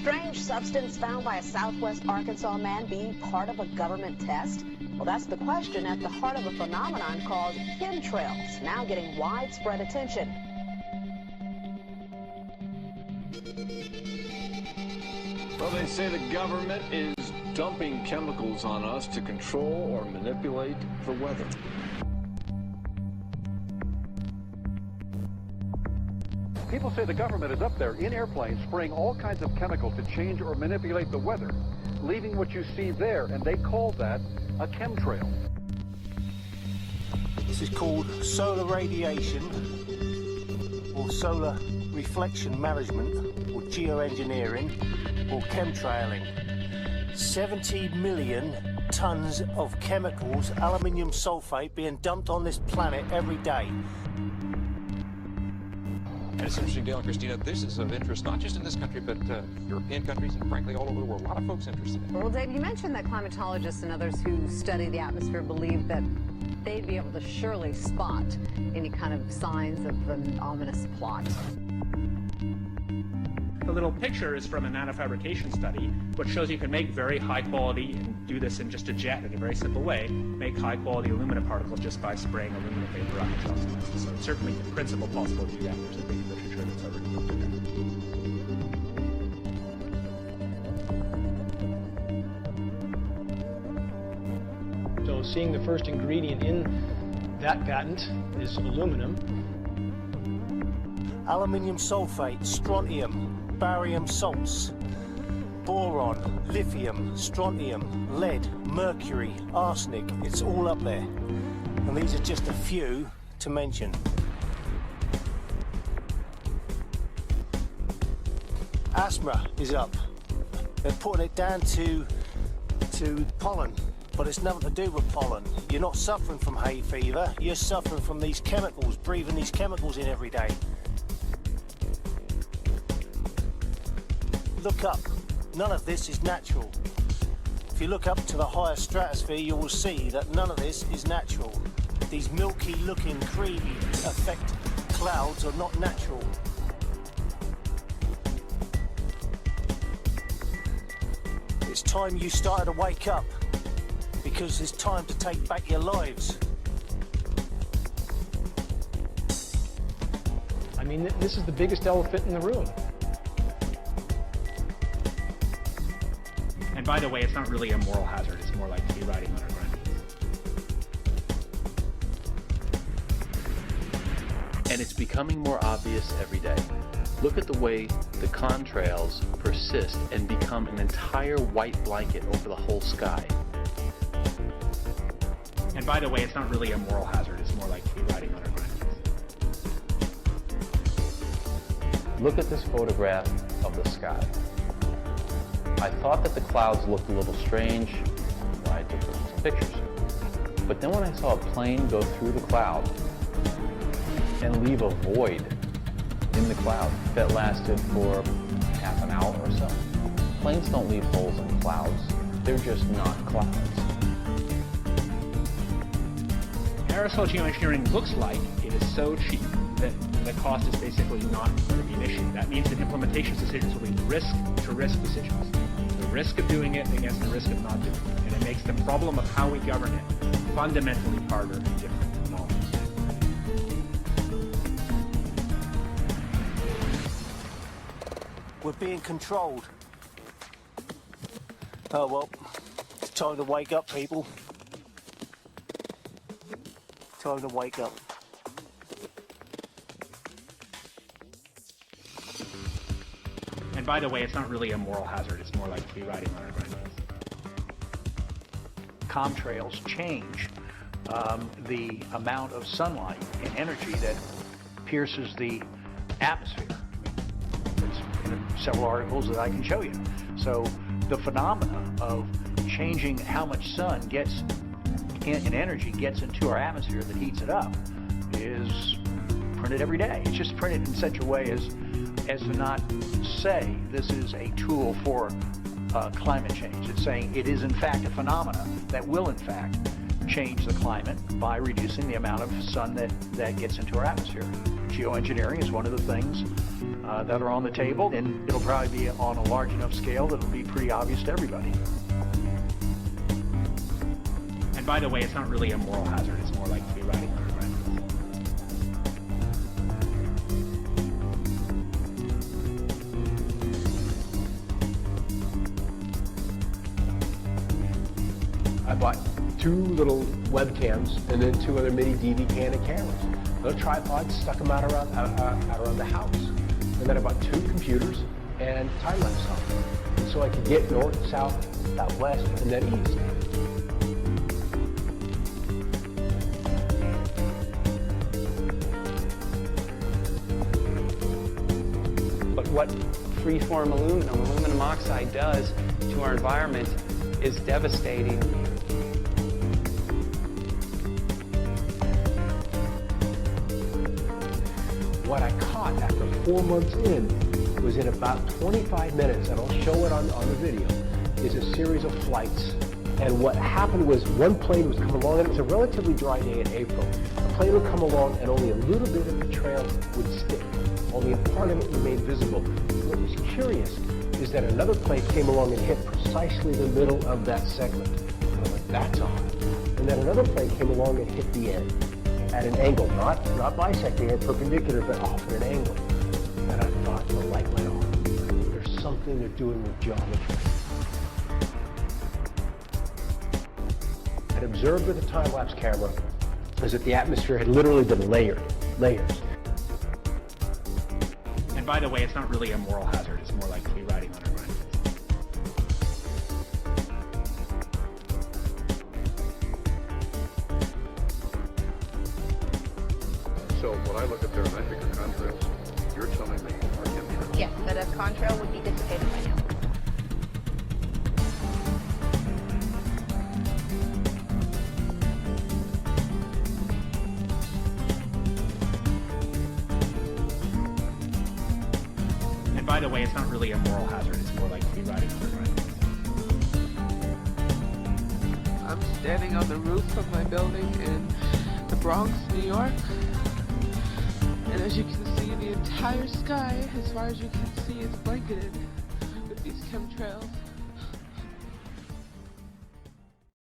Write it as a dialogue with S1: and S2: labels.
S1: strange substance found by a southwest Arkansas man being part of a government test? Well, that's the question at the heart of a phenomenon called chemtrails, now getting widespread attention.
S2: Well, they say the government is dumping chemicals on us to control or manipulate the weather.
S3: People say the government is up there in airplanes spraying all kinds of chemicals to change or manipulate the weather, leaving what you see there, and they call that a chemtrail.
S4: This is called solar radiation, or solar reflection management, or geoengineering, or chemtrailing. 70 million tons of chemicals, aluminium sulfate, being dumped on this planet every day.
S5: And it's interesting, Dale and Christina, this is of interest not just in this country, but European countries and frankly all over the world. A lot of folks interested in it.
S6: Well, Dave, you mentioned that climatologists and others who study the atmosphere believe that they'd be able to surely spot any kind of signs of an ominous plot.
S7: The little picture is from a nanofabrication study, which shows you can make very high quality, and do this in just a jet in a very simple way, make high quality aluminum particles just by spraying aluminum vapor on the So it's certainly in principle possible to do that. There's a big literature that's already looked at that.
S8: So seeing the first ingredient in that patent is aluminum.
S4: Aluminium sulfate, strontium, barium salts, boron, lithium, strontium, lead, mercury, arsenic, it's all up there. And these are just a few to mention. Asthma is up. They're putting it down to pollen, but it's nothing to do with pollen. You're not suffering from hay fever, you're suffering from these chemicals, breathing these chemicals in every day. Look up. None of this is natural. If you look up to the higher stratosphere, you will see that none of this is natural. These milky looking, creamy effect clouds are not natural. It's time you started to wake up, because it's time to take back your lives.
S8: I mean, this is the biggest elephant in the room.
S7: And by the way, it's not really a moral hazard. It's more like to be riding on our grannies.
S9: And it's becoming more obvious every day. Look at the way the contrails persist and become an entire white blanket over the whole sky.
S7: And by the way, it's not really a moral hazard. It's more like to be riding on our grannies.
S9: Look at this photograph of the sky. I thought that the clouds looked a little strange when I took some pictures. But then when I saw a plane go through the cloud and leave a void in the cloud that lasted for half an hour or so. Planes don't leave holes in clouds. They're just not clouds.
S7: Aerosol geoengineering looks like it is so cheap that the cost is basically not going to be an issue. That means that implementation decisions will be risk-to-risk decisions. The risk of doing it against the risk of not doing it. And it makes the problem of how we govern it fundamentally harder and different than always.
S4: We're being controlled. Oh well, it's time to wake up, people. Time to wake up.
S7: And by the way, it's not really a moral hazard. It's more like to be riding on our grannies.
S10: Chemtrails change the amount of sunlight and energy that pierces the atmosphere. There's several articles that I can show you. So the phenomena of changing how much sun gets and energy gets into our atmosphere that heats it up is printed every day. It's just printed in such a way as to not say this is a tool for climate change. It's saying it is in fact a phenomena that will in fact change the climate by reducing the amount of sun that gets into our atmosphere. Geoengineering is one of the things that are on the table, and it'll probably be on a large enough scale that it'll be pretty obvious to everybody.
S7: And by the way, it's not really a moral hazard. It's more like free riding on a ride.
S11: I bought 2 little webcams and then 2 other mini DV Canon cameras. Little tripods, stuck them out around the house. And then I bought 2 computers and time-lapse software. And so I could get north, south, southwest, and then east.
S12: But what free-form aluminum oxide does to our environment is devastating.
S11: What I caught after 4 months in was in about 25 minutes, and I'll show it on the video, is a series of flights. And what happened was one plane was coming along, and it was a relatively dry day in April. A plane would come along, and only a little bit of the trail would stick. Only a part of it remained visible. What was curious is that another plane came along and hit precisely the middle of that segment. And I went, that's odd. And then another plane came along and hit the end at an angle, not bisecting it perpendicular, but off at an angle. And I thought the light went on. There's something they're doing with geometry. And observed with a time-lapse camera is that the atmosphere had literally been layers.
S7: And by the way, it's not really a moral hazard. It's more like free riding on a ride.
S3: So when I look up there and I think of contrails, you're telling me are chemtrails?
S13: Yes, that a contrail would be dissipated by now.
S7: And by the way, it's not really a moral hazard. It's more like free riding on a ride.
S14: I'm standing on the roof of my building in the Bronx, New York. And as you can see, the entire sky, as far as you can see, is blanketed with these chemtrails.